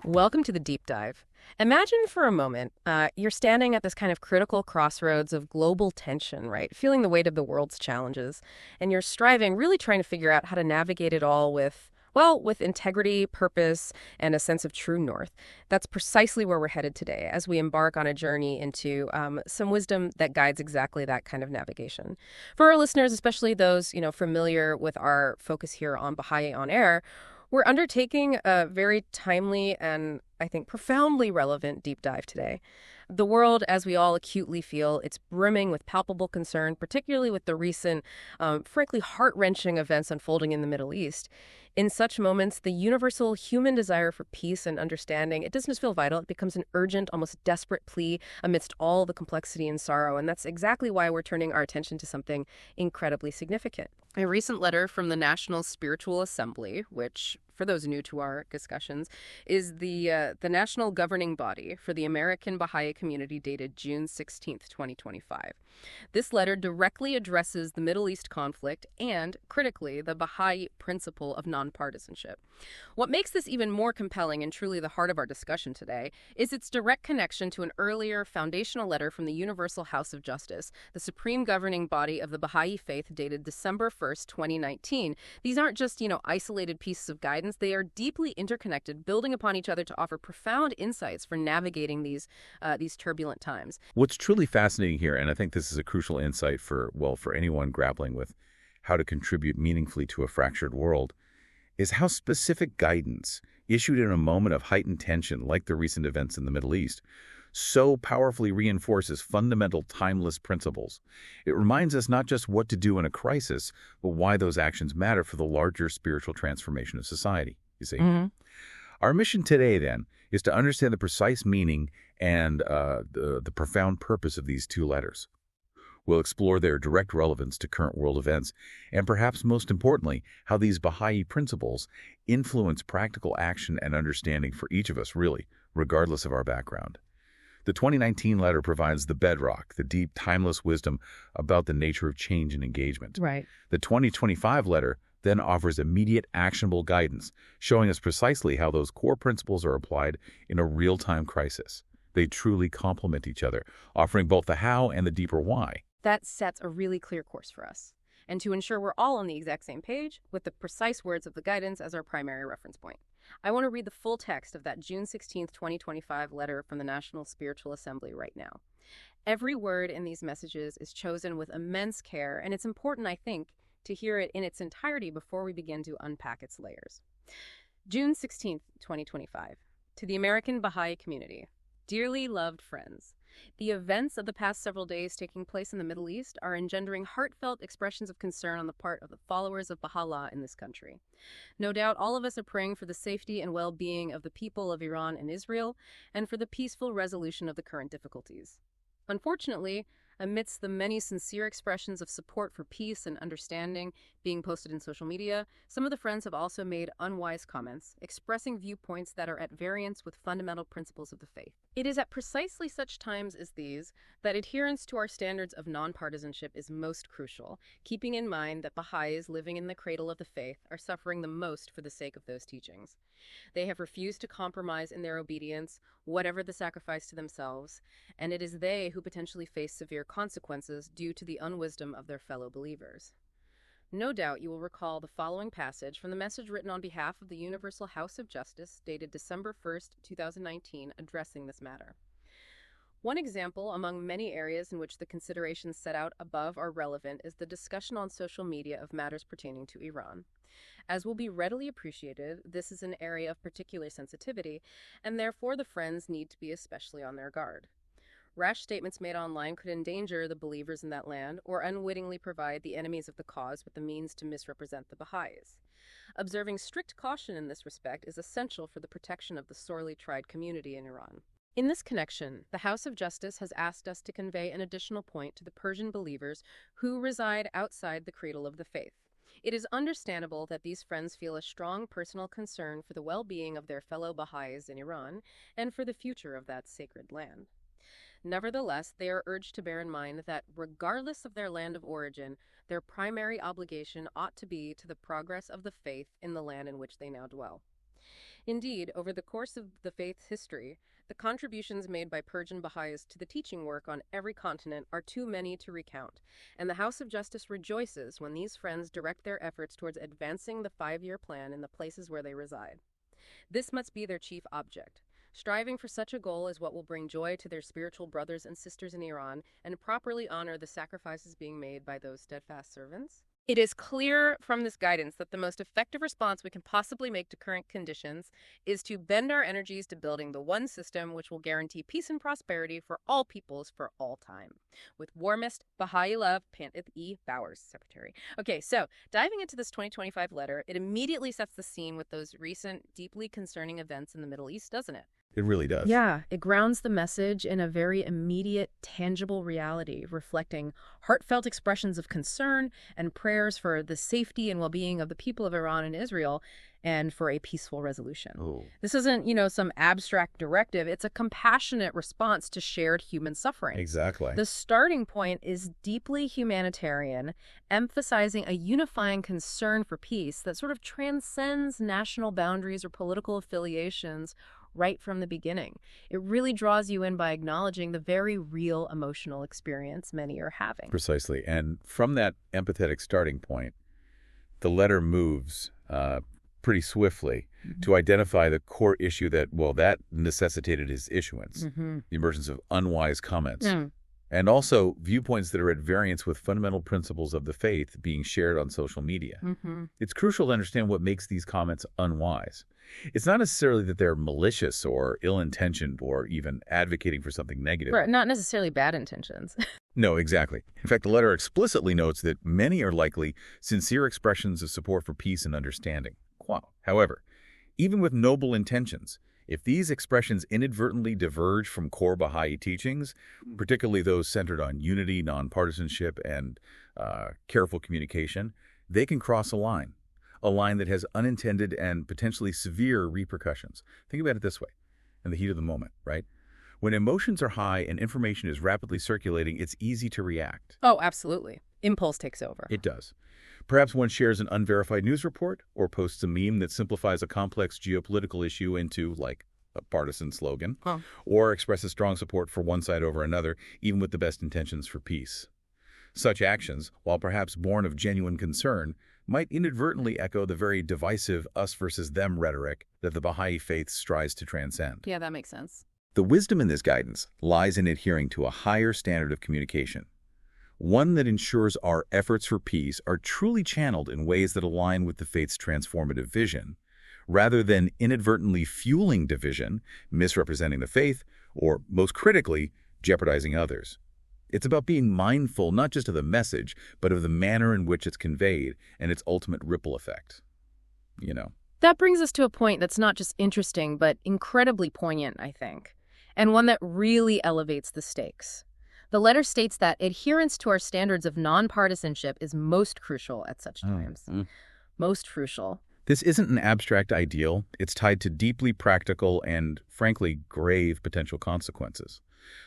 Welcome to the deep dive. Imagine for a moment you're standing at this kind of critical crossroads of global tension, right? Feeling the weight of the world's challenges. And you're striving, really trying to figure out how to navigate it all with, well, with integrity, purpose, and a sense of true north. That's precisely where we're headed today as we embark on a journey into some wisdom that guides exactly that kind of navigation. For our listeners, especially those, familiar with our focus here on Baha'i on Air, we're undertaking a very timely and, I think, profoundly relevant deep dive today. The world, as we all acutely feel, it's brimming with palpable concern, particularly with the recent, frankly, heart-wrenching events unfolding in the Middle East. In such moments, the universal human desire for peace and understanding, it doesn't just feel vital, it becomes an urgent, almost desperate plea amidst all the complexity and sorrow. And that's exactly why we're turning our attention to something incredibly significant. A recent letter from the National Spiritual Assembly, which, for those new to our discussions, is the national governing body for the American Baha'i community dated June 16th, 2025. This letter directly addresses the Middle East conflict and, critically, the Baha'i principle of nonpartisanship. What makes this even more compelling and truly the heart of our discussion today is its direct connection to an earlier foundational letter from the Universal House of Justice, the supreme governing body of the Baha'i faith dated December 1st, 2019. These aren't just, isolated pieces of guidance. They are deeply interconnected, building upon each other to offer profound insights for navigating these turbulent times. What's truly fascinating here, and I think this is a crucial insight for anyone grappling with how to contribute meaningfully to a fractured world, is how specific guidance issued in a moment of heightened tension like the recent events in the Middle East so powerfully reinforces fundamental timeless principles. It reminds us not just what to do in a crisis, but why those actions matter for the larger spiritual transformation of society, you see. Our mission today, then, is to understand the precise meaning and the profound purpose of these two letters. We'll explore their direct relevance to current world events, and perhaps most importantly, how these Baha'i principles influence practical action and understanding for each of us, really, regardless of our background. The 2019 letter provides the bedrock, the deep, timeless wisdom about the nature of change and engagement. Right. The 2025 letter then offers immediate, actionable guidance, showing us precisely how those core principles are applied in a real-time crisis. They truly complement each other, offering both the how and the deeper why. That sets a really clear course for us. And to ensure we're all on the exact same page, with the precise words of the guidance as our primary reference point, I want to read the full text of that June 16th, 2025 letter from the National Spiritual Assembly right now. Every word in these messages is chosen with immense care, and it's important, I think, to hear it in its entirety before we begin to unpack its layers. June 16th, 2025. To the American Baha'i community. Dearly loved friends, the events of the past several days taking place in the Middle East are engendering heartfelt expressions of concern on the part of the followers of Baha'u'lláh in this country. No doubt all of us are praying for the safety and well-being of the people of Iran and Israel, and for the peaceful resolution of the current difficulties. Unfortunately, amidst the many sincere expressions of support for peace and understanding being posted in social media, some of the friends have also made unwise comments, expressing viewpoints that are at variance with fundamental principles of the faith. It is at precisely such times as these that adherence to our standards of nonpartisanship is most crucial, keeping in mind that Baha'is living in the cradle of the faith are suffering the most for the sake of those teachings. They have refused to compromise in their obedience, whatever the sacrifice to themselves, and it is they who potentially face severe consequences due to the unwisdom of their fellow believers. No doubt you will recall the following passage from the message written on behalf of the Universal House of Justice dated December 1st, 2019, addressing this matter. One example among many areas in which the considerations set out above are relevant is the discussion on social media of matters pertaining to Iran. As will be readily appreciated, this is an area of particular sensitivity, and therefore the friends need to be especially on their guard. Rash statements made online could endanger the believers in that land or unwittingly provide the enemies of the cause with the means to misrepresent the Baha'is. Observing strict caution in this respect is essential for the protection of the sorely tried community in Iran. In this connection, the House of Justice has asked us to convey an additional point to the Persian believers who reside outside the cradle of the faith. It is understandable that these friends feel a strong personal concern for the well-being of their fellow Baha'is in Iran and for the future of that sacred land. Nevertheless, they are urged to bear in mind that, regardless of their land of origin, their primary obligation ought to be to the progress of the faith in the land in which they now dwell. Indeed, over the course of the faith's history, the contributions made by Persian Baha'is to the teaching work on every continent are too many to recount, and the House of Justice rejoices when these friends direct their efforts towards advancing the 5-year plan in the places where they reside. This must be their chief object. Striving for such a goal is what will bring joy to their spiritual brothers and sisters in Iran and properly honor the sacrifices being made by those steadfast servants. It is clear from this guidance that the most effective response we can possibly make to current conditions is to bend our energies to building the one system which will guarantee peace and prosperity for all peoples for all time. With warmest Baha'i love, Pantheth E. Bowers, Secretary. Okay, so diving into this 2025 letter, it immediately sets the scene with those recent, deeply concerning events in the Middle East, doesn't it? It really does. Yeah, it grounds the message in a very immediate, tangible reality, reflecting heartfelt expressions of concern and prayers for the safety and well-being of the people of Iran and Israel and for a peaceful resolution. Oh. This isn't, some abstract directive. It's a compassionate response to shared human suffering. Exactly. The starting point is deeply humanitarian, emphasizing a unifying concern for peace that sort of transcends national boundaries or political affiliations right from the beginning. It really draws you in by acknowledging the very real emotional experience many are having. Precisely. And from that empathetic starting point, the letter moves pretty swiftly to identify the core issue that necessitated his issuance, the emergence of unwise comments, and also viewpoints that are at variance with fundamental principles of the faith being shared on social media. It's crucial to understand what makes these comments unwise. It's not necessarily that they're malicious or ill-intentioned or even advocating for something negative. Right, not necessarily bad intentions. No, exactly. In fact, the letter explicitly notes that many are likely sincere expressions of support for peace and understanding. However, even with noble intentions, if these expressions inadvertently diverge from core Baha'i teachings, particularly those centered on unity, nonpartisanship, and careful communication, they can cross a line that has unintended and potentially severe repercussions. Think about it this way, in the heat of the moment, right? When emotions are high and information is rapidly circulating, it's easy to react. Oh, absolutely. Impulse takes over. It does. Perhaps one shares an unverified news report or posts a meme that simplifies a complex geopolitical issue into, like, a partisan slogan, or expresses strong support for one side over another, even with the best intentions for peace. Such actions, while perhaps born of genuine concern, might inadvertently echo the very divisive us versus them rhetoric that the Baha'i faith strives to transcend. Yeah, that makes sense. The wisdom in this guidance lies in adhering to a higher standard of communication, one that ensures our efforts for peace are truly channeled in ways that align with the faith's transformative vision, rather than inadvertently fueling division, misrepresenting the faith, or, most critically, jeopardizing others. It's about being mindful not just of the message, but of the manner in which it's conveyed and its ultimate ripple effect. That brings us to a point that's not just interesting, but incredibly poignant, I think, and one that really elevates the stakes. The letter states that adherence to our standards of nonpartisanship is most crucial at such times. Most crucial. This isn't an abstract ideal. It's tied to deeply practical and, frankly, grave potential consequences.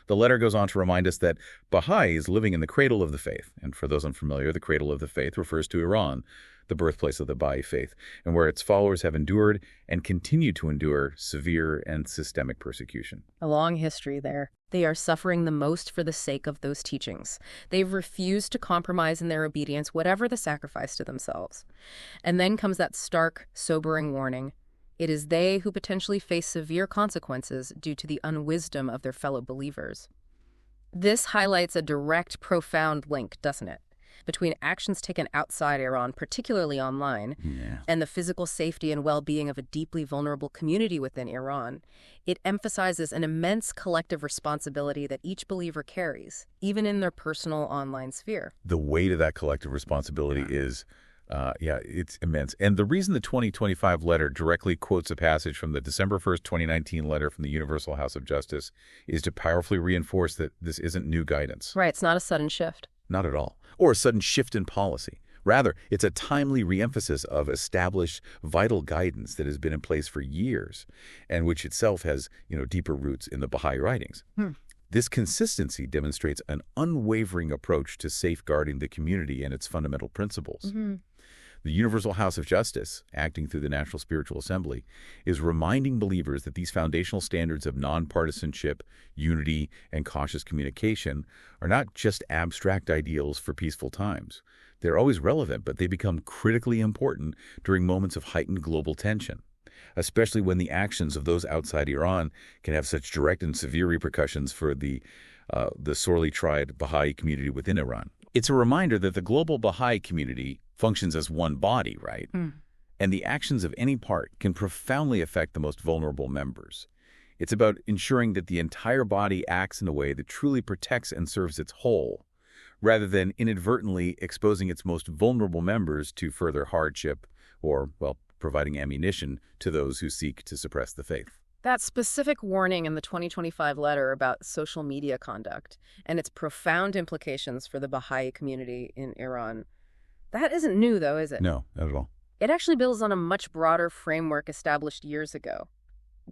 The letter goes on to remind us that Baha'is living in the cradle of the faith, and for those unfamiliar, the cradle of the faith refers to Iran, the birthplace of the Baha'i faith, and where its followers have endured and continue to endure severe and systemic persecution. A long history there. They are suffering the most for the sake of those teachings. They've refused to compromise in their obedience, whatever the sacrifice to themselves. And then comes that stark, sobering warning. It is they who potentially face severe consequences due to the unwisdom of their fellow believers. This highlights a direct, profound link, doesn't it, between actions taken outside Iran, particularly online, and the physical safety and well-being of a deeply vulnerable community within Iran. It emphasizes an immense collective responsibility that each believer carries, even in their personal online sphere. The weight of that collective responsibility is, it's immense. And the reason the 2025 letter directly quotes a passage from the December 1st, 2019 letter from the Universal House of Justice is to powerfully reinforce that this isn't new guidance. Right, it's not a sudden shift. Not at all. Or a sudden shift in policy. Rather, it's a timely reemphasis of established, vital guidance that has been in place for years, and which itself has, deeper roots in the Baha'i writings. This consistency demonstrates an unwavering approach to safeguarding the community and its fundamental principles. The Universal House of Justice, acting through the National Spiritual Assembly, is reminding believers that these foundational standards of nonpartisanship, unity, and cautious communication are not just abstract ideals for peaceful times. They're always relevant, but they become critically important during moments of heightened global tension, especially when the actions of those outside Iran can have such direct and severe repercussions for the sorely tried Baha'i community within Iran. It's a reminder that the global Baha'i community functions as one body, right? And the actions of any part can profoundly affect the most vulnerable members. It's about ensuring that the entire body acts in a way that truly protects and serves its whole, rather than inadvertently exposing its most vulnerable members to further hardship or, well, providing ammunition to those who seek to suppress the faith. That specific warning in the 2025 letter about social media conduct and its profound implications for the Baha'i community in Iran, that isn't new, though, is it? No, not at all. It actually builds on a much broader framework established years ago.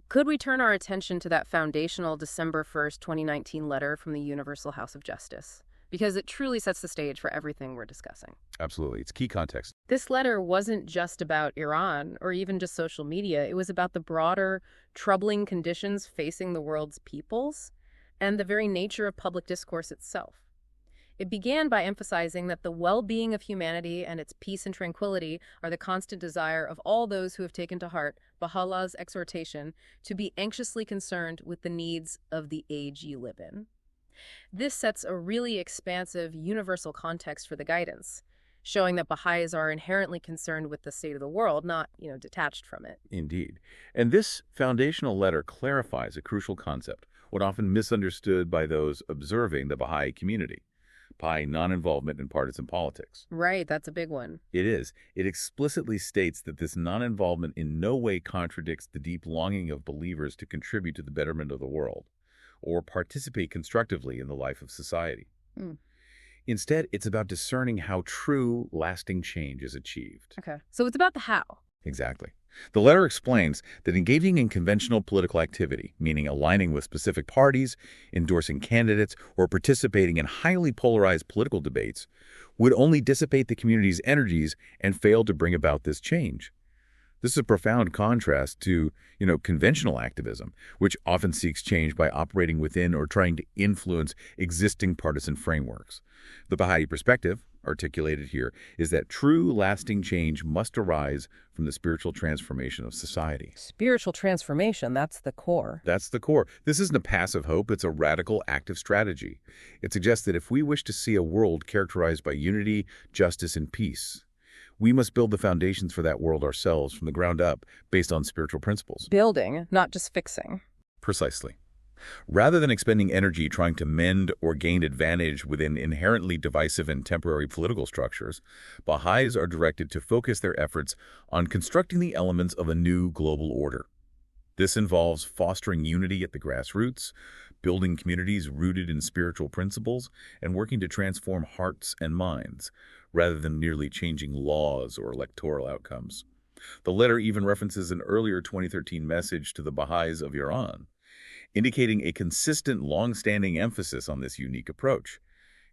Could we turn our attention to that foundational December 1st, 2019 letter from the Universal House of Justice? Because it truly sets the stage for everything we're discussing. Absolutely. It's key context. This letter wasn't just about Iran or even just social media. It was about the broader, troubling conditions facing the world's peoples and the very nature of public discourse itself. It began by emphasizing that the well-being of humanity and its peace and tranquility are the constant desire of all those who have taken to heart Baha'u'llah's exhortation to be anxiously concerned with the needs of the age you live in. This sets a really expansive, universal context for the guidance, showing that Baha'is are inherently concerned with the state of the world, not, detached from it. Indeed. And this foundational letter clarifies a crucial concept, one often misunderstood by those observing the Baha'i community: Baha'i non-involvement in partisan politics. Right, that's a big one. It is. It explicitly states that this non-involvement in no way contradicts the deep longing of believers to contribute to the betterment of the world or participate constructively in the life of society. Instead, it's about discerning how true, lasting change is achieved. Okay, so it's about the how. Exactly. The letter explains that engaging in conventional political activity, meaning aligning with specific parties, endorsing candidates, or participating in highly polarized political debates, would only dissipate the community's energies and fail to bring about this change. This is a profound contrast to, conventional activism, which often seeks change by operating within or trying to influence existing partisan frameworks. The Baha'i perspective, articulated here, is that true, lasting change must arise from the spiritual transformation of society. Spiritual transformation, that's the core. That's the core. This isn't a passive hope, it's a radical, active strategy. It suggests that if we wish to see a world characterized by unity, justice, and peace, we must build the foundations for that world ourselves from the ground up based on spiritual principles. Building, not just fixing. Precisely. Rather than expending energy trying to mend or gain advantage within inherently divisive and temporary political structures, Baha'is are directed to focus their efforts on constructing the elements of a new global order. This involves fostering unity at the grassroots, building communities rooted in spiritual principles, and working to transform hearts and minds, rather than merely changing laws or electoral outcomes. The letter even references an earlier 2013 message to the Baha'is of Iran, indicating a consistent, long-standing emphasis on this unique approach.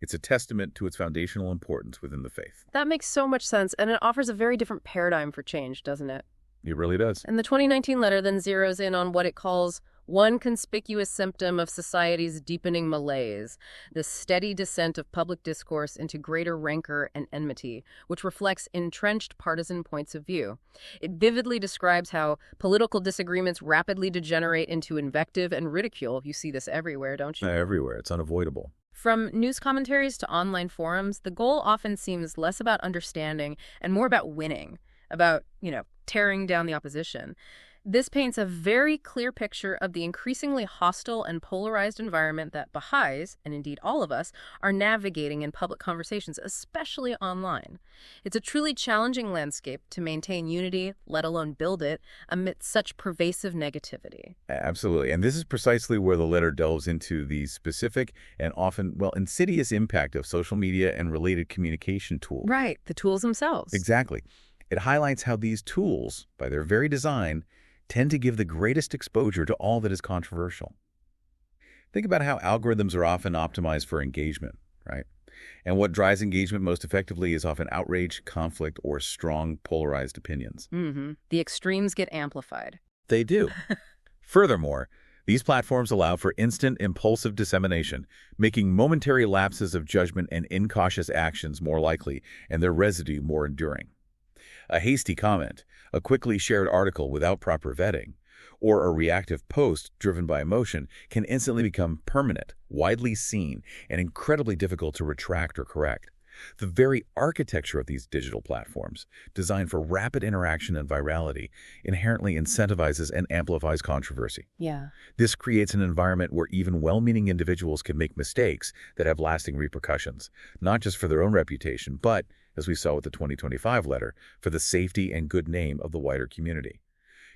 It's a testament to its foundational importance within the faith. That makes so much sense, and it offers a very different paradigm for change, doesn't it? It really does. And the 2019 letter then zeroes in on what it calls one conspicuous symptom of society's deepening malaise, the steady descent of public discourse into greater rancor and enmity, which reflects entrenched partisan points of view. It vividly describes how political disagreements rapidly degenerate into invective and ridicule. You see this everywhere, don't you? Everywhere. It's unavoidable. From news commentaries to online forums, the goal often seems less about understanding and more about winning, about, tearing down the opposition. This paints a very clear picture of the increasingly hostile and polarized environment that Baha'is, and indeed all of us, are navigating in public conversations, especially online. It's a truly challenging landscape to maintain unity, let alone build it, amidst such pervasive negativity. Absolutely. And this is precisely where the letter delves into the specific and often, insidious impact of social media and related communication tools. Right, the tools themselves. Exactly. It highlights how these tools, by their very design, tend to give the greatest exposure to all that is controversial. Think about how algorithms are often optimized for engagement, right? And what drives engagement most effectively is often outrage, conflict, or strong polarized opinions. The extremes get amplified. They do. Furthermore, these platforms allow for instant, impulsive dissemination, making momentary lapses of judgment and incautious actions more likely and their residue more enduring. A hasty comment, a quickly shared article without proper vetting, or a reactive post driven by emotion can instantly become permanent, widely seen, and incredibly difficult to retract or correct. The very architecture of these digital platforms, designed for rapid interaction and virality, inherently incentivizes and amplifies controversy. Yeah. This creates an environment where even well-meaning individuals can make mistakes that have lasting repercussions, not just for their own reputation, but, as we saw with the 2025 letter, for the safety and good name of the wider community.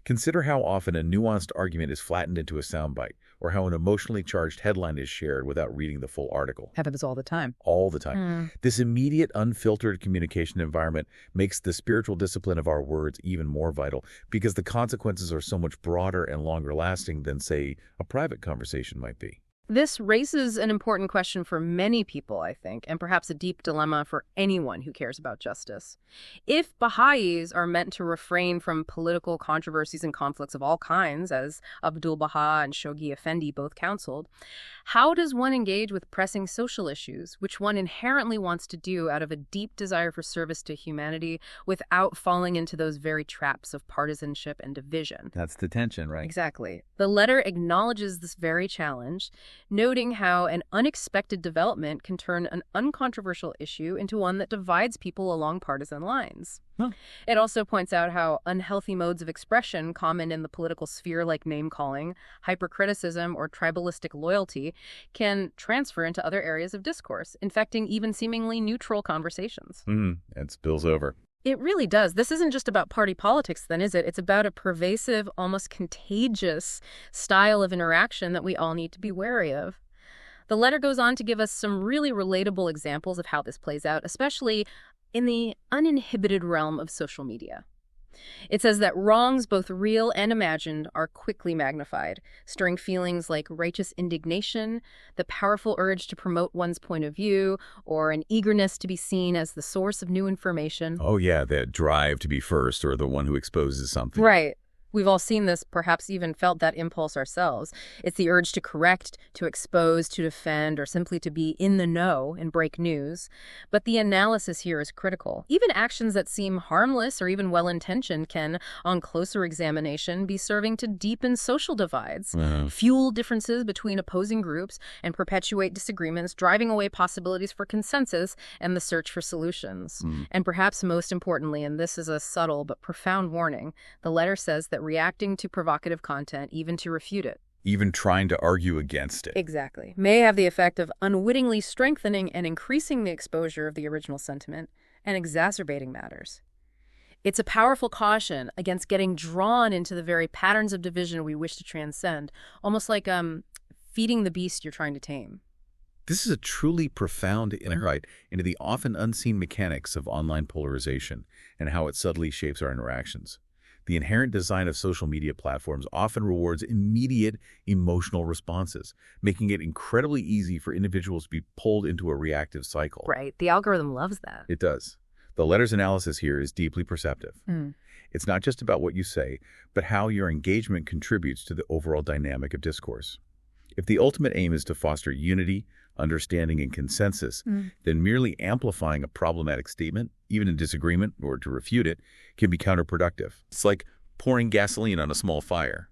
Consider how often a nuanced argument is flattened into a soundbite, or how an emotionally charged headline is shared without reading the full article. Happens all the time. All the time. This immediate, unfiltered communication environment makes the spiritual discipline of our words even more vital because the consequences are so much broader and longer lasting than, say, a private conversation might be. This raises an important question for many people, I think, and perhaps a deep dilemma for anyone who cares about justice. If Baha'is are meant to refrain from political controversies and conflicts of all kinds, as Abdu'l-Bahá and Shoghi Effendi both counseled, how does one engage with pressing social issues, which one inherently wants to do out of a deep desire for service to humanity without falling into those very traps of partisanship and division? That's the tension, right? Exactly. The letter acknowledges this very challenge, noting how an unexpected development can turn an uncontroversial issue into one that divides people along partisan lines. It also points out how unhealthy modes of expression common in the political sphere, like name-calling, hypercriticism, or tribalistic loyalty, can transfer into other areas of discourse, infecting even seemingly neutral conversations. It spills over. It really does. This isn't just about party politics, then, is it? It's about a pervasive, almost contagious style of interaction that we all need to be wary of. The letter goes on to give us some really relatable examples of how this plays out, especially in the uninhibited realm of social media. It says that wrongs, both real and imagined, are quickly magnified, stirring feelings like righteous indignation, the powerful urge to promote one's point of view, or an eagerness to be seen as the source of new information. Oh, yeah, that drive to be first or the one who exposes something. Right. We've all seen this, perhaps even felt that impulse ourselves. It's the urge to correct, to expose, to defend, or simply to be in the know and break news. But the analysis here is critical. Even actions that seem harmless or even well-intentioned can, on closer examination, be serving to deepen social divides, fuel differences between opposing groups, and perpetuate disagreements, driving away possibilities for consensus and the search for solutions. And perhaps most importantly, and this is a subtle but profound warning, the letter says that reacting to provocative content, even to refute it, even trying to argue against it, exactly, may have the effect of unwittingly strengthening and increasing the exposure of the original sentiment and exacerbating matters. It's a powerful caution against getting drawn into the very patterns of division we wish to transcend, almost like feeding the beast you're trying to tame. This is a truly profound insight into the often unseen mechanics of online polarization and how it subtly shapes our interactions. The inherent design of social media platforms often rewards immediate emotional responses, making it incredibly easy for individuals to be pulled into a reactive cycle. Right. The algorithm loves that. It does. The letter's analysis here is deeply perceptive. It's not just about what you say, but how your engagement contributes to the overall dynamic of discourse. If the ultimate aim is to foster unity, understanding, and consensus, then merely amplifying a problematic statement, even in disagreement or to refute it, can be counterproductive. It's like pouring gasoline on a small fire.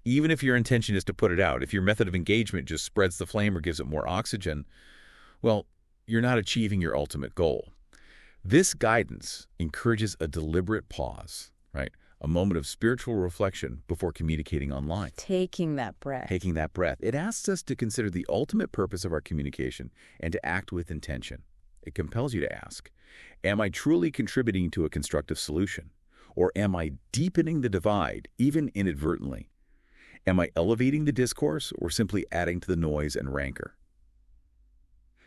Even if your intention is to put it out, if your method of engagement just spreads the flame or gives it more oxygen, well, you're not achieving your ultimate goal. This guidance encourages a deliberate pause, right? A moment of spiritual reflection before communicating online. Taking that breath. Taking that breath. It asks us to consider the ultimate purpose of our communication and to act with intention. It compels you to ask, am I truly contributing to a constructive solution? Or am I deepening the divide, even inadvertently? Am I elevating the discourse or simply adding to the noise and rancor?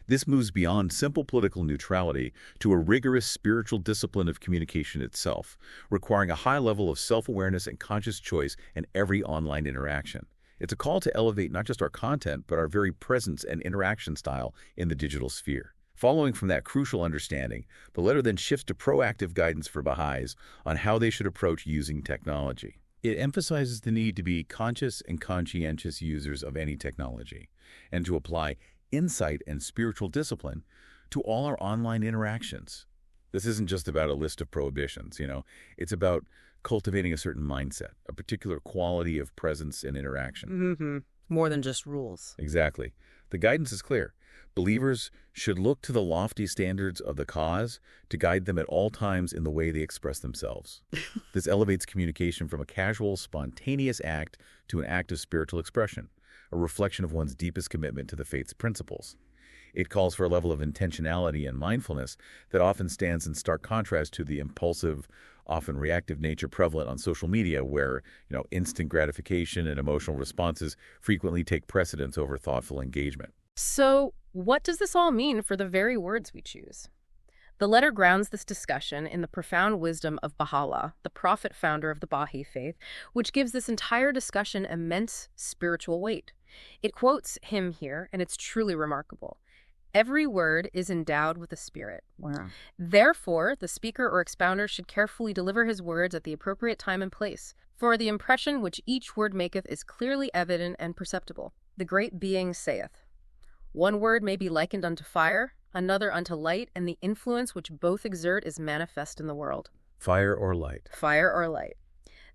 This moves beyond simple political neutrality to a rigorous spiritual discipline of communication itself, requiring a high level of self-awareness and conscious choice in every online interaction. It's a call to elevate not just our content, but our very presence and interaction style in the digital sphere. Following from that crucial understanding, the letter then shifts to proactive guidance for Baha'is on how they should approach using technology. It emphasizes the need to be conscious and conscientious users of any technology, and to apply insight and spiritual discipline to all our online interactions. This isn't just about a list of prohibitions, It's about cultivating a certain mindset, a particular quality of presence and interaction. Mm-hmm. More than just rules. Exactly. The guidance is clear. Believers should look to the lofty standards of the cause to guide them at all times in the way they express themselves. This elevates communication from a casual, spontaneous act to an act of spiritual expression, a reflection of one's deepest commitment to the faith's principles. It calls for a level of intentionality and mindfulness that often stands in stark contrast to the impulsive, often reactive nature prevalent on social media where, instant gratification and emotional responses frequently take precedence over thoughtful engagement. So, what does this all mean for the very words we choose? The letter grounds this discussion in the profound wisdom of Bahá'u'lláh, the prophet founder of the Baha'i faith, which gives this entire discussion immense spiritual weight. It quotes him here, and it's truly remarkable. Every word is endowed with a spirit. Wow. Therefore, the speaker or expounder should carefully deliver his words at the appropriate time and place, for the impression which each word maketh is clearly evident and perceptible. The great being saith, one word may be likened unto fire, another unto light, and the influence which both exert is manifest in the world. Fire or light? Fire or light.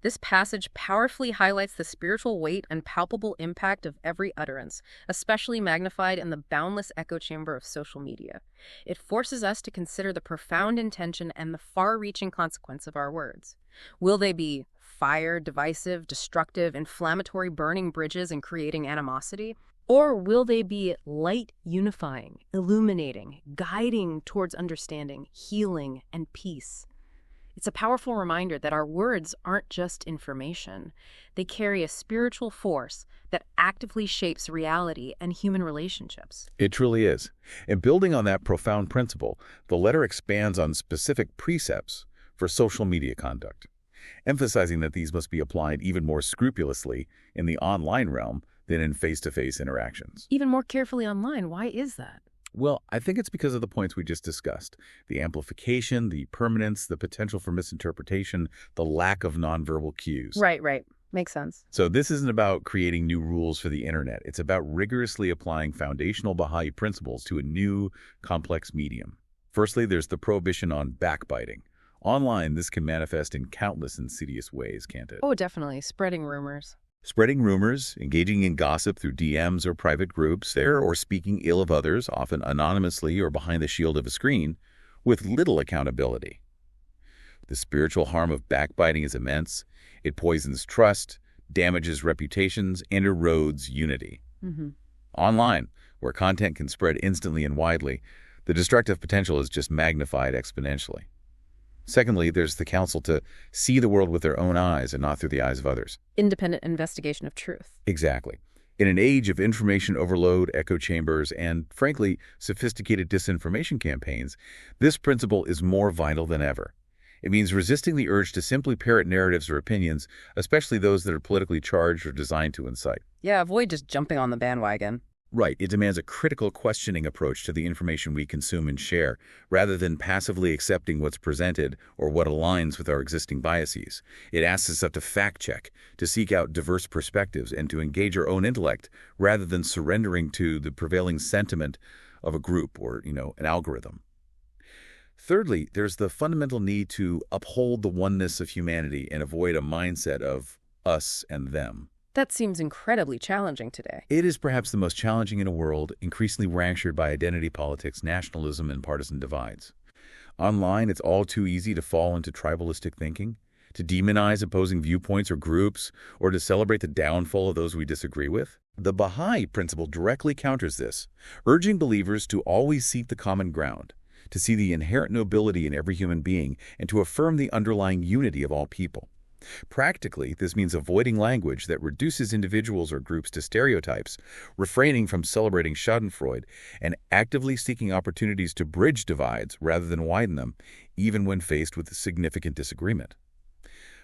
This passage powerfully highlights the spiritual weight and palpable impact of every utterance, especially magnified in the boundless echo chamber of social media. It forces us to consider the profound intention and the far-reaching consequence of our words. Will they be fire, divisive, destructive, inflammatory, burning bridges and creating animosity? Or will they be light, unifying, illuminating, guiding towards understanding, healing, and peace? It's a powerful reminder that our words aren't just information. They carry a spiritual force that actively shapes reality and human relationships. It truly is. And building on that profound principle, the letter expands on specific precepts for social media conduct, emphasizing that these must be applied even more scrupulously in the online realm than in face-to-face interactions. Even more carefully online. Why is that? Well, I think it's because of the points we just discussed. The amplification, the permanence, the potential for misinterpretation, the lack of nonverbal cues. Right. Makes sense. So this isn't about creating new rules for the internet. It's about rigorously applying foundational Baha'i principles to a new, complex medium. Firstly, there's the prohibition on backbiting. Online, this can manifest in countless insidious ways, can't it? Oh, definitely. Spreading rumors. Spreading rumors, engaging in gossip through DMs or private groups or speaking ill of others, often anonymously or behind the shield of a screen, with little accountability. The spiritual harm of backbiting is immense. It poisons trust, damages reputations, and erodes unity. Mm-hmm. Online, where content can spread instantly and widely, the destructive potential is just magnified exponentially. Secondly, there's the counsel to see the world with their own eyes and not through the eyes of others. Independent investigation of truth. Exactly. In an age of information overload, echo chambers, and, frankly, sophisticated disinformation campaigns, this principle is more vital than ever. It means resisting the urge to simply parrot narratives or opinions, especially those that are politically charged or designed to incite. Yeah, avoid just jumping on the bandwagon. Right. It demands a critical questioning approach to the information we consume and share, rather than passively accepting what's presented or what aligns with our existing biases. It asks us to fact-check, to seek out diverse perspectives, and to engage our own intellect, rather than surrendering to the prevailing sentiment of a group or, an algorithm. Thirdly, there's the fundamental need to uphold the oneness of humanity and avoid a mindset of us and them. That seems incredibly challenging today. It is perhaps the most challenging in a world increasingly fractured by identity politics, nationalism, and partisan divides. Online, it's all too easy to fall into tribalistic thinking, to demonize opposing viewpoints or groups, or to celebrate the downfall of those we disagree with. The Baha'i principle directly counters this, urging believers to always seek the common ground, to see the inherent nobility in every human being, and to affirm the underlying unity of all people. Practically, this means avoiding language that reduces individuals or groups to stereotypes, refraining from celebrating schadenfreude, and actively seeking opportunities to bridge divides rather than widen them, even when faced with significant disagreement.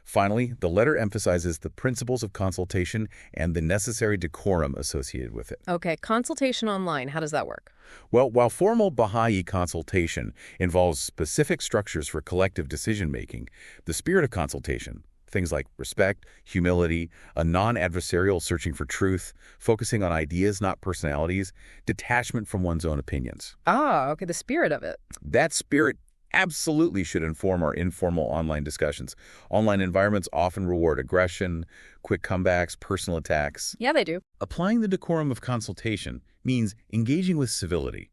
Finally, the letter emphasizes the principles of consultation and the necessary decorum associated with it. Okay, consultation online, how does that work? Well, while formal Baha'i consultation involves specific structures for collective decision-making, the spirit of consultation, things like respect, humility, a non-adversarial searching for truth, focusing on ideas, not personalities, detachment from one's own opinions. Ah, okay, the spirit of it. That spirit absolutely should inform our informal online discussions. Online environments often reward aggression, quick comebacks, personal attacks. Yeah, they do. Applying the decorum of consultation means engaging with civility,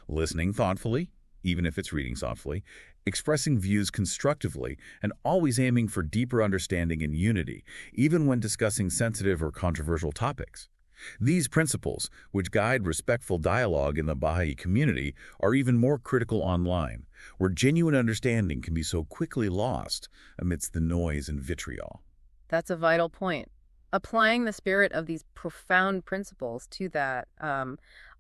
listening thoughtfully, even if it's reading softly, expressing views constructively, and always aiming for deeper understanding and unity, even when discussing sensitive or controversial topics. These principles, which guide respectful dialogue in the Baha'i community, are even more critical online, where genuine understanding can be so quickly lost amidst the noise and vitriol. That's a vital point. Applying the spirit of these profound principles to that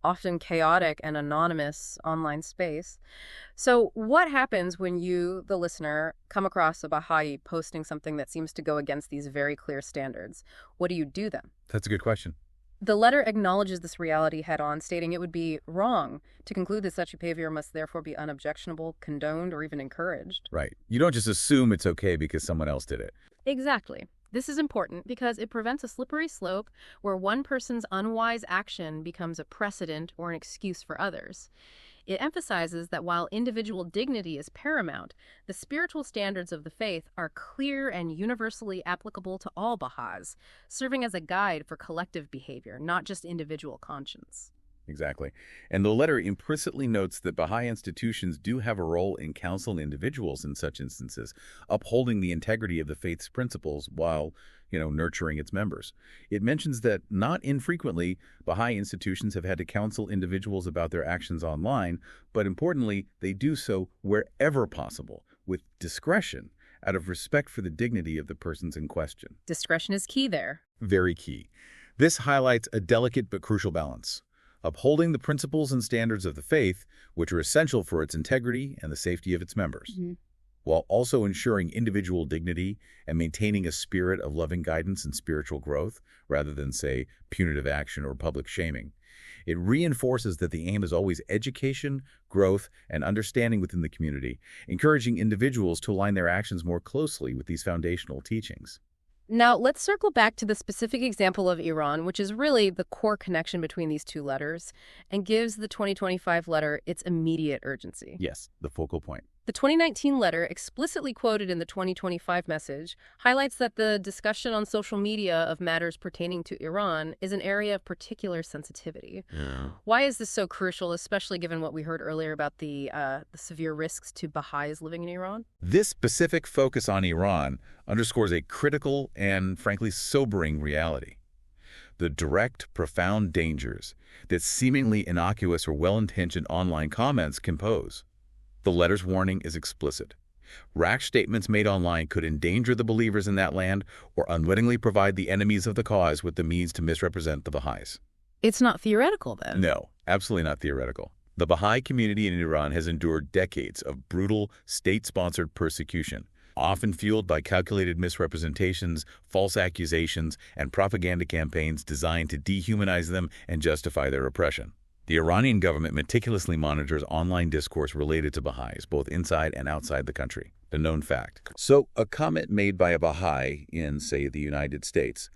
often chaotic and anonymous online space. So what happens when you, the listener, come across a Baha'i posting something that seems to go against these very clear standards? What do you do then? That's a good question. The letter acknowledges this reality head-on, stating it would be wrong to conclude that such behavior must therefore be unobjectionable, condoned, or even encouraged. Right. You don't just assume it's okay because someone else did it. Exactly. This is important because it prevents a slippery slope where one person's unwise action becomes a precedent or an excuse for others. It emphasizes that while individual dignity is paramount, the spiritual standards of the faith are clear and universally applicable to all Baha'is, serving as a guide for collective behavior, not just individual conscience. Exactly. And the letter implicitly notes that Baha'i institutions do have a role in counseling individuals in such instances, upholding the integrity of the faith's principles while, nurturing its members. It mentions that not infrequently, Baha'i institutions have had to counsel individuals about their actions online, but importantly, they do so wherever possible, with discretion, out of respect for the dignity of the persons in question. Discretion is key there. Very key. This highlights a delicate but crucial balance. Upholding the principles and standards of the faith, which are essential for its integrity and the safety of its members, while also ensuring individual dignity and maintaining a spirit of loving guidance and spiritual growth, rather than, say, punitive action or public shaming. It reinforces that the aim is always education, growth, and understanding within the community, encouraging individuals to align their actions more closely with these foundational teachings. Now, let's circle back to the specific example of Iran, which is really the core connection between these two letters and gives the 2025 letter its immediate urgency. Yes, the focal point. The 2019 letter, explicitly quoted in the 2025 message, highlights that the discussion on social media of matters pertaining to Iran is an area of particular sensitivity. Yeah. Why is this so crucial, especially given what we heard earlier about the severe risks to Baha'is living in Iran? This specific focus on Iran underscores a critical and, frankly, sobering reality. The direct, profound dangers that seemingly innocuous or well-intentioned online comments can pose. The letter's warning is explicit. Rash statements made online could endanger the believers in that land or unwittingly provide the enemies of the cause with the means to misrepresent the Baha'is. It's not theoretical, then? No, absolutely not theoretical. The Baha'i community in Iran has endured decades of brutal, state-sponsored persecution, often fueled by calculated misrepresentations, false accusations, and propaganda campaigns designed to dehumanize them and justify their oppression. The Iranian government meticulously monitors online discourse related to Baha'is, both inside and outside the country, a known fact. So, a comment made by a Baha'i in, say, the United States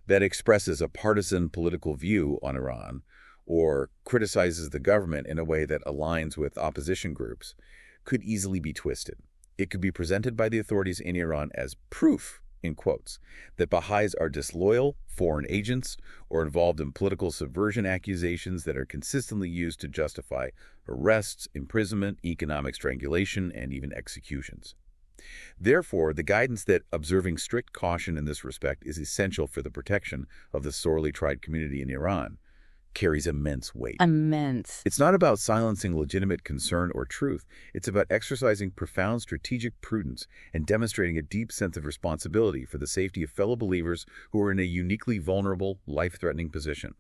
that expresses a partisan political view on Iran or criticizes the government in a way that aligns with opposition groups could easily be twisted. It could be presented by the authorities in Iran as proof, in quotes, that Baha'is are disloyal, foreign agents, or involved in political subversion accusations that are consistently used to justify arrests, imprisonment, economic strangulation, and even executions. Therefore, the guidance that observing strict caution in this respect is essential for the protection of the sorely tried community in Iran carries immense weight. Immense. It's not about silencing legitimate concern or truth. It's about exercising profound strategic prudence and demonstrating a deep sense of responsibility for the safety of fellow believers who are in a uniquely vulnerable, life-threatening position.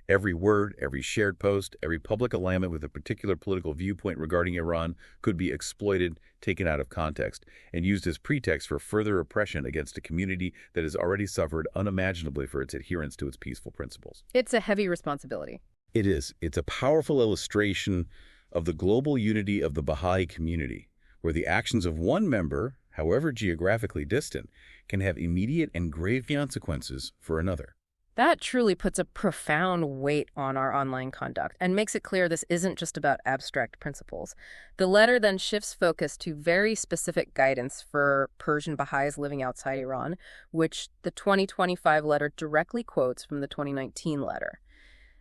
Every word, every shared post, every public alignment with a particular political viewpoint regarding Iran could be exploited, taken out of context, and used as pretext for further oppression against a community that has already suffered unimaginably for its adherence to its peaceful principles. It's a heavy responsibility. It is. It's a powerful illustration of the global unity of the Baha'i community, where the actions of one member, however geographically distant, can have immediate and grave consequences for another. That truly puts a profound weight on our online conduct and makes it clear this isn't just about abstract principles. The letter then shifts focus to very specific guidance for Persian Baha'is living outside Iran, which the 2025 letter directly quotes from the 2019 letter.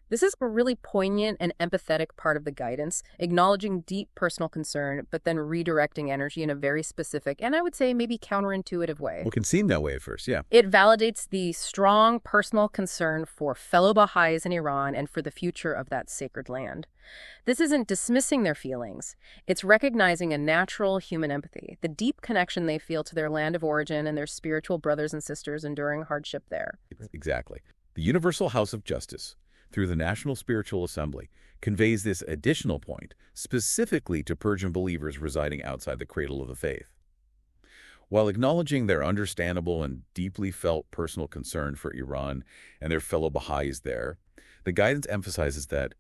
This is a really poignant and empathetic part of the guidance, acknowledging deep personal concern, but then redirecting energy in a very specific, and I would say maybe counterintuitive way. Well, it can seem that way at first, yeah. It validates the strong personal concern for fellow Baha'is in Iran and for the future of that sacred land. This isn't dismissing their feelings. It's recognizing a natural human empathy, the deep connection they feel to their land of origin and their spiritual brothers and sisters enduring hardship there. Exactly. The Universal House of Justice, through the National Spiritual Assembly, conveys this additional point specifically to Persian believers residing outside the cradle of the faith. While acknowledging their understandable and deeply felt personal concern for Iran and their fellow Baha'is there, the guidance emphasizes that,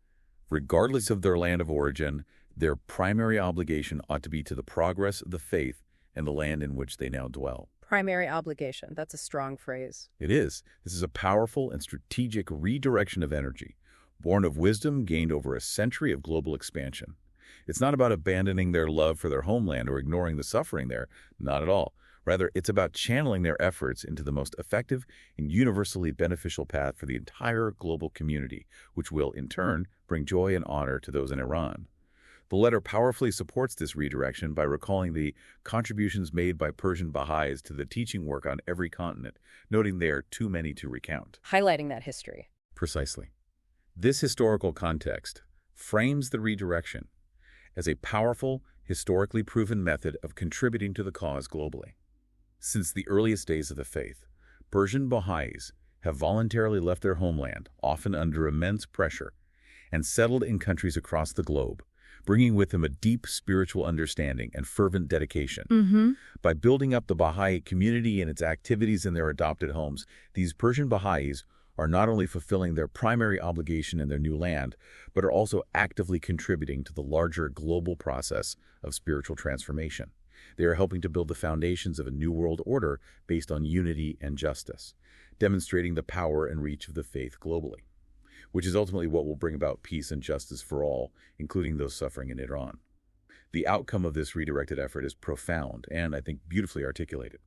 regardless of their land of origin, their primary obligation ought to be to the progress of the faith and the land in which they now dwell. Primary obligation. That's a strong phrase. It is. This is a powerful and strategic redirection of energy, born of wisdom gained over a century of global expansion. It's not about abandoning their love for their homeland or ignoring the suffering there. Not at all. Rather, it's about channeling their efforts into the most effective and universally beneficial path for the entire global community, which will, in turn, bring joy and honor to those in Iran. The letter powerfully supports this redirection by recalling the contributions made by Persian Baha'is to the teaching work on every continent, noting they are too many to recount. Highlighting that history. Precisely. This historical context frames the redirection as a powerful, historically proven method of contributing to the cause globally. Since the earliest days of the faith, Persian Baha'is have voluntarily left their homeland, often under immense pressure, and settled in countries across the globe, bringing with them a deep spiritual understanding and fervent dedication. By building up the Baha'i community and its activities in their adopted homes, these Persian Baha'is are not only fulfilling their primary obligation in their new land, but are also actively contributing to the larger global process of spiritual transformation. They are helping to build the foundations of a new world order based on unity and justice, demonstrating the power and reach of the faith globally, which is ultimately what will bring about peace and justice for all, including those suffering in Iran. The outcome of this redirected effort is profound and, I think, beautifully articulated.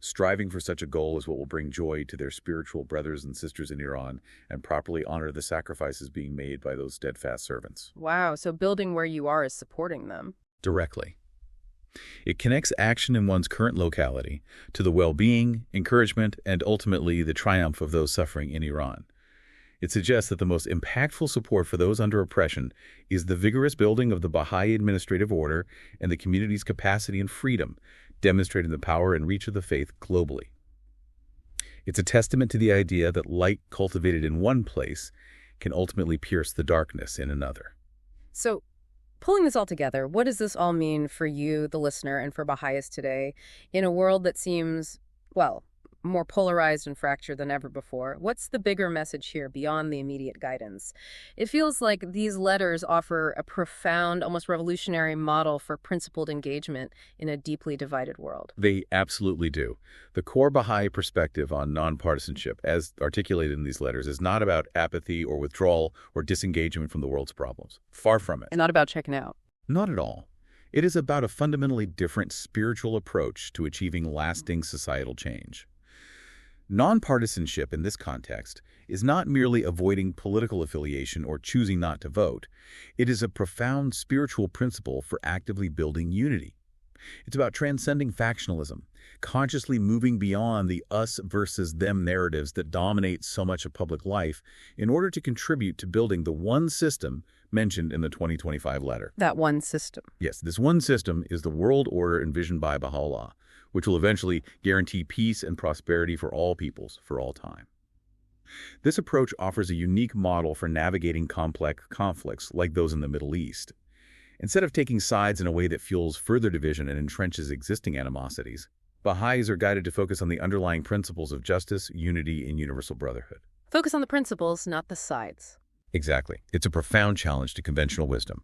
Striving for such a goal is what will bring joy to their spiritual brothers and sisters in Iran and properly honor the sacrifices being made by those steadfast servants. Wow, so building where you are is supporting them. Directly. It connects action in one's current locality to the well-being, encouragement, and ultimately the triumph of those suffering in Iran. It suggests that the most impactful support for those under oppression is the vigorous building of the Baha'i administrative order and the community's capacity and freedom, demonstrating the power and reach of the faith globally. It's a testament to the idea that light cultivated in one place can ultimately pierce the darkness in another. So, pulling this all together, what does this all mean for you, the listener, and for Baha'is today in a world that seems, well, more polarized and fractured than ever before? What's the bigger message here beyond the immediate guidance? It feels like these letters offer a profound, almost revolutionary model for principled engagement in a deeply divided world. They absolutely do. The core Baha'i perspective on nonpartisanship, as articulated in these letters, is not about apathy or withdrawal or disengagement from the world's problems. Far from it. And not about checking out. Not at all. It is about a fundamentally different spiritual approach to achieving lasting societal change. Nonpartisanship in this context is not merely avoiding political affiliation or choosing not to vote. It is a profound spiritual principle for actively building unity. It's about transcending factionalism, consciously moving beyond the us versus them narratives that dominate so much of public life in order to contribute to building the one system mentioned in the 2025 letter. That one system. Yes, this one system is the world order envisioned by Bahá'u'lláh, which will eventually guarantee peace and prosperity for all peoples for all time. This approach offers a unique model for navigating complex conflicts like those in the Middle East. Instead of taking sides in a way that fuels further division and entrenches existing animosities, Baha'is are guided to focus on the underlying principles of justice, unity, and universal brotherhood. Focus on the principles, not the sides. Exactly. It's a profound challenge to conventional wisdom.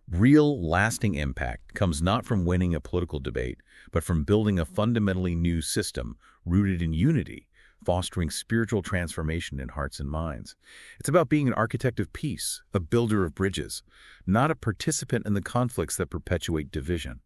Real, lasting impact comes not from winning a political debate, but from building a fundamentally new system rooted in unity, fostering spiritual transformation in hearts and minds. It's about being an architect of peace, a builder of bridges, not a participant in the conflicts that perpetuate division.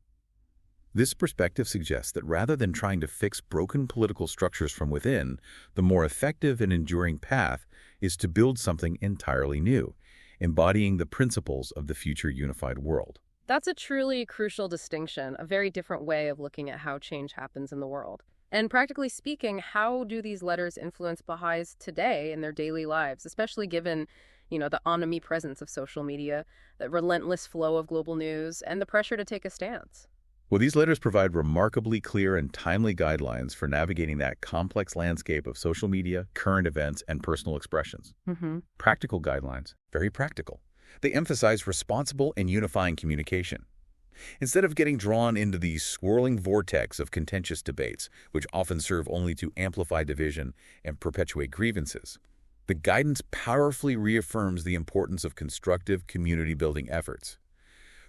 This perspective suggests that rather than trying to fix broken political structures from within, the more effective and enduring path is to build something entirely new, embodying the principles of the future unified world. That's a truly crucial distinction, a very different way of looking at how change happens in the world. And practically speaking, how do these letters influence Baha'is today in their daily lives, especially given, the omnipresence of social media, the relentless flow of global news, and the pressure to take a stance? Well, these letters provide remarkably clear and timely guidelines for navigating that complex landscape of social media, current events, and personal expressions. Practical guidelines, very practical. They emphasize responsible and unifying communication. Instead of getting drawn into the swirling vortex of contentious debates, which often serve only to amplify division and perpetuate grievances, the guidance powerfully reaffirms the importance of constructive community-building efforts.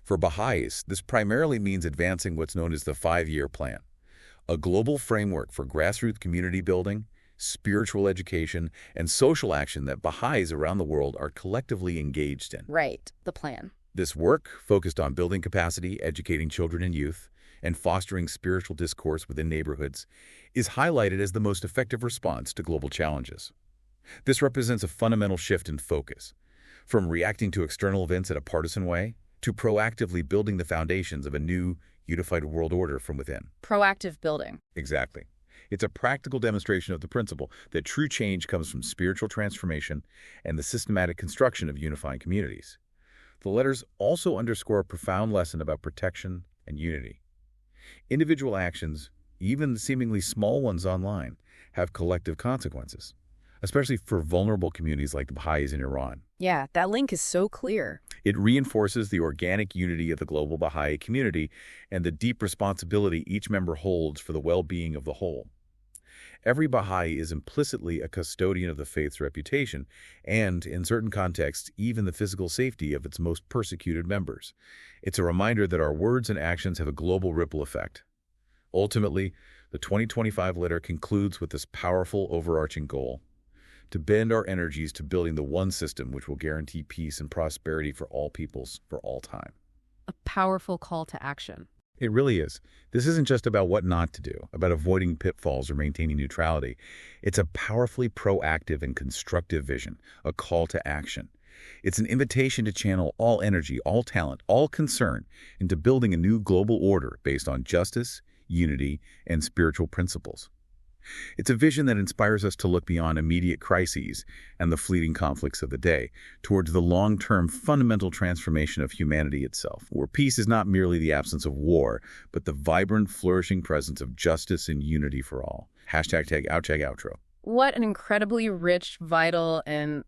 For Baha'is, this primarily means advancing what's known as the 5-year plan, a global framework for grassroots community building, spiritual education, and social action that Baha'is around the world are collectively engaged in. Right, the plan. This work, focused on building capacity, educating children and youth, and fostering spiritual discourse within neighborhoods, is highlighted as the most effective response to global challenges. This represents a fundamental shift in focus, from reacting to external events in a partisan way to proactively building the foundations of a new, unified world order from within. Proactive building. Exactly. It's a practical demonstration of the principle that true change comes from spiritual transformation and the systematic construction of unifying communities. The letters also underscore a profound lesson about protection and unity. Individual actions, even the seemingly small ones online, have collective consequences, especially for vulnerable communities like the Baha'is in Iran. Yeah, that link is so clear. It reinforces the organic unity of the global Baha'i community and the deep responsibility each member holds for the well-being of the whole. Every Baha'i is implicitly a custodian of the faith's reputation and, in certain contexts, even the physical safety of its most persecuted members. It's a reminder that our words and actions have a global ripple effect. Ultimately, the 2025 letter concludes with this powerful overarching goal: to bend our energies to building the one system which will guarantee peace and prosperity for all peoples for all time. A powerful call to action. It really is. This isn't just about what not to do, about avoiding pitfalls or maintaining neutrality. It's a powerfully proactive and constructive vision, a call to action. It's an invitation to channel all energy, all talent, all concern into building a new global order based on justice, unity, and spiritual principles. It's a vision that inspires us to look beyond immediate crises and the fleeting conflicts of the day towards the long-term fundamental transformation of humanity itself, where peace is not merely the absence of war, but the vibrant, flourishing presence of justice and unity for all. #outro. What an incredibly rich, vital, and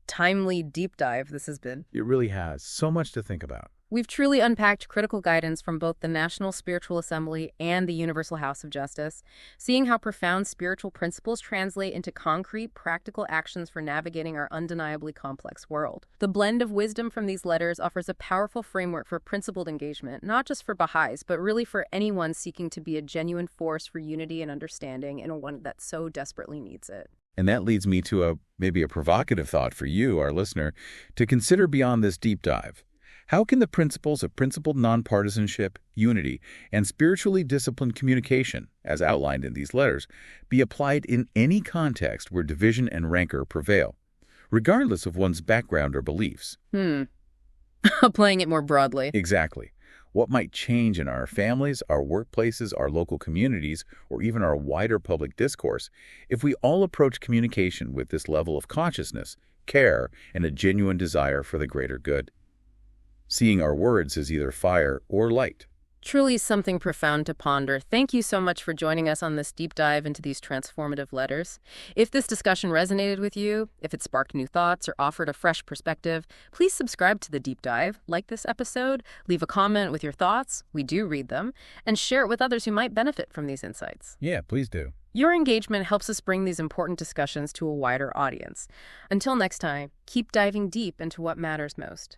timely deep dive this has been. It really has. So much to think about. We've truly unpacked critical guidance from both the National Spiritual Assembly and the Universal House of Justice, seeing how profound spiritual principles translate into concrete, practical actions for navigating our undeniably complex world. The blend of wisdom from these letters offers a powerful framework for principled engagement, not just for Baha'is, but really for anyone seeking to be a genuine force for unity and understanding in a one that so desperately needs it. And that leads me to maybe a provocative thought for you, our listener, to consider beyond this deep dive. How can the principles of principled nonpartisanship, unity, and spiritually disciplined communication, as outlined in these letters, be applied in any context where division and rancor prevail, regardless of one's background or beliefs? Applying it more broadly. Exactly. What might change in our families, our workplaces, our local communities, or even our wider public discourse if we all approach communication with this level of consciousness, care, and a genuine desire for the greater good? Seeing our words as either fire or light. Truly something profound to ponder. Thank you so much for joining us on this deep dive into these transformative letters. If this discussion resonated with you, if it sparked new thoughts or offered a fresh perspective, please subscribe to The Deep Dive, like this episode, leave a comment with your thoughts, we do read them, and share it with others who might benefit from these insights. Yeah, please do. Your engagement helps us bring these important discussions to a wider audience. Until next time, keep diving deep into what matters most.